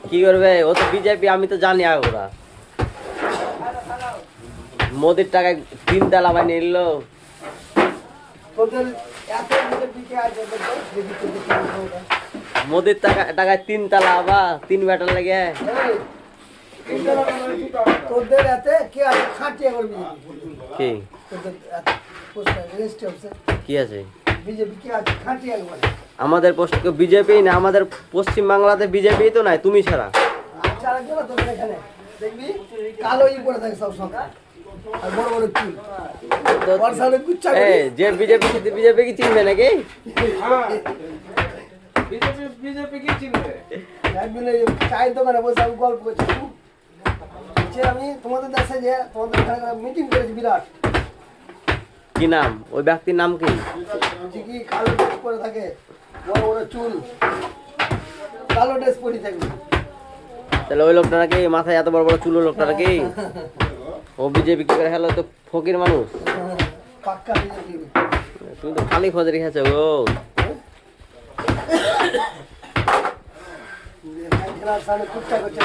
কি করবে ও তো বিজেপি, আমি তো জানি আর ওরা মোদির টাকায় 3 তালা বানিয়ে নিল। মোদির টাকায় 3 তালা বা 3 ব্যাটার লাগে। তোদের এতে কে আছে খাটিয়ে করবি কি কি আছে বিজেপি কে আছে খাটিয়ে করবে আমাদের বিজেপি না, আমাদের পশ্চিম বাংলাতে বিজেপি তো নাই তুমি ছাড়া। আচ্ছা রাখবে না তোদের এখানে দেখবি কালো ই করে থাকে সব সময় আর বড় বড় চুল বর্ষালে গুচ্ছা করে যে বিজেপি কি চিনবে নাকি? বিজেপি কি চিনবে? একদিন এই চায়ের দোকানে বসে আমি গল্প করছি আমি তোমাদের দেশে যে তোমাদের মিটিং করেছি বিরাট। কি নাম ওই ব্যক্তির নাম কি? কি কালো ড্রেস পরে থাকে, বড় বড় চুল, কালো ড্রেস পরে থাকবে। তাহলে ওই লোকটা নাকি মাথায় এত বড় বড় চুল লোকটা নাকি? ও বিজেপি কি করে হলো? তো ফকির মানুষ পাক্কা বিজেপি। তুমি তো খালি খোঁজ রেখেছো গো। সামনে কুচ্চা করছে।